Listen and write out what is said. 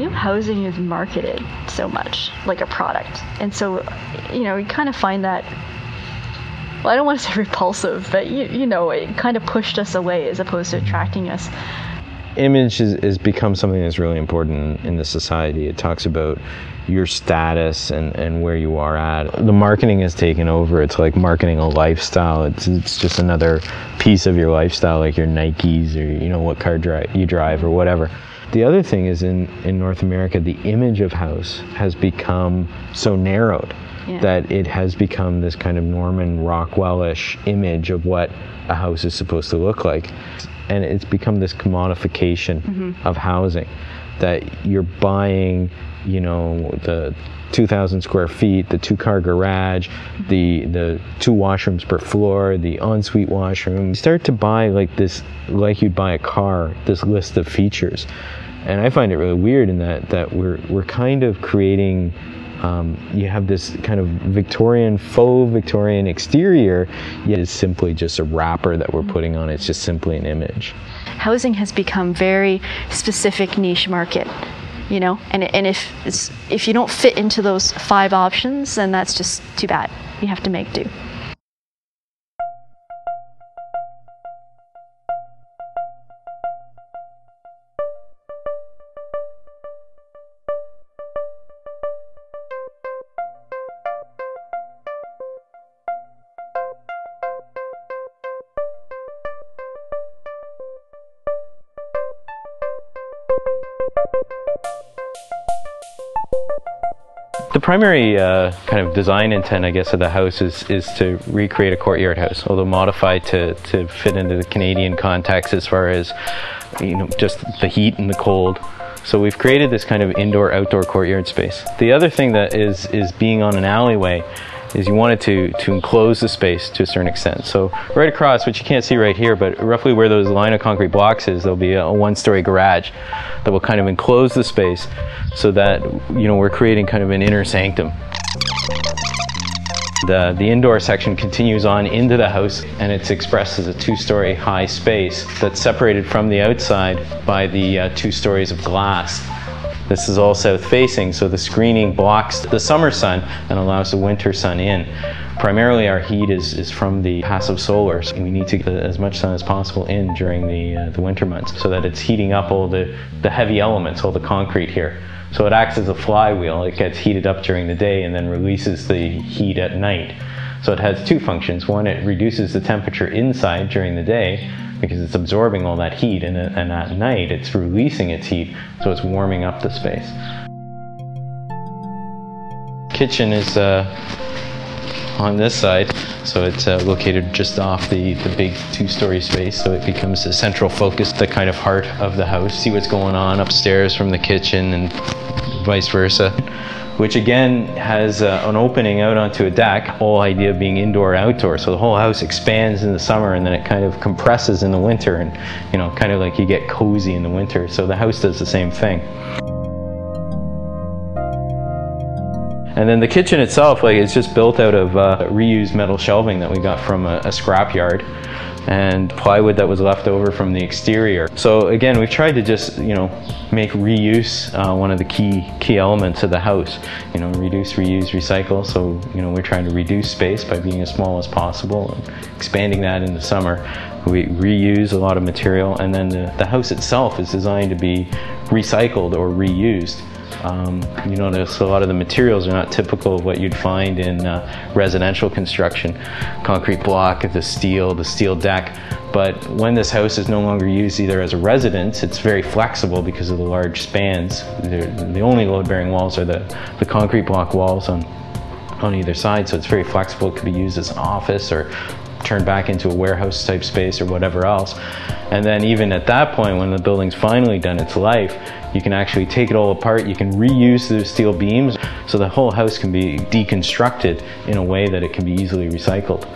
new housing is marketed so much like a product. And so, we kind of find that, well, I don't want to say repulsive, but it kind of pushed us away as opposed to attracting us. Image has become something that's really important in the society. It talks about your status and where you are at. The marketing has taken over. It's like marketing a lifestyle. It's just another piece of your lifestyle, like your Nikes or what car you drive or whatever. The other thing is in North America, the image of house has become so narrowed that it has become this kind of Norman Rockwell-ish image of what a house is supposed to look like. And it's become this commodification of housing, that you're buying, the 2,000 square feet, the 2-car garage, the 2 washrooms per floor, the ensuite washroom. You start to buy like you'd buy a car, this list of features. And I find it really weird in that we're kind of creating, you have this kind of faux Victorian exterior, yet it's simply just a wrapper that we're putting on. It's just simply an image. Housing has become very specific niche market, and if you don't fit into those 5 options, then that's just too bad. You have to make do. The primary kind of design intent, I guess, of the house is to recreate a courtyard house, although modified to fit into the Canadian context as far as, just the heat and the cold. So we've created this kind of indoor-outdoor courtyard space. The other thing that is being on an alleyway is you wanted to enclose the space to a certain extent. So right across, which you can't see right here, but roughly where those line of concrete blocks is, there'll be a 1-story garage that will kind of enclose the space so that, we're creating kind of an inner sanctum. The indoor section continues on into the house, and it's expressed as a 2-story high space that's separated from the outside by the 2 stories of glass. This is all south facing, so the screening blocks the summer sun and allows the winter sun in. Primarily our heat is from the passive solar, so we need to get as much sun as possible in during the winter months so that it's heating up all the heavy elements, all the concrete here. So it acts as a flywheel. It gets heated up during the day and then releases the heat at night. So it has 2 functions. One, it reduces the temperature inside during the day because it's absorbing all that heat, and at night it's releasing its heat, so it's warming up the space. Kitchen is on this side, so it's located just off the big 2-story space, so it becomes the central focus, the kind of heart of the house. See what's going on upstairs from the kitchen and vice versa, which again has an opening out onto a deck. The whole idea being indoor-outdoor, so the whole house expands in the summer and then it kind of compresses in the winter, and kind of like you get cozy in the winter. So the house does the same thing. And then the kitchen itself, it's just built out of reused metal shelving that we got from a scrapyard, and plywood that was left over from the exterior. So again, we've tried to just, make reuse one of the key elements of the house. Reduce, reuse, recycle. So, we're trying to reduce space by being as small as possible and expanding that in the summer. We reuse a lot of material, and then the house itself is designed to be recycled or reused. You notice a lot of the materials are not typical of what you'd find in residential construction. Concrete block, the steel deck. But when this house is no longer used either as a residence, it's very flexible because of the large spans. The only load-bearing walls are the concrete block walls on either side, so it's very flexible. It could be used as an office or turned back into a warehouse type space or whatever else. And then even at that point, when the building's finally done its life, you can actually take it all apart. You can reuse those steel beams, so the whole house can be deconstructed in a way that it can be easily recycled.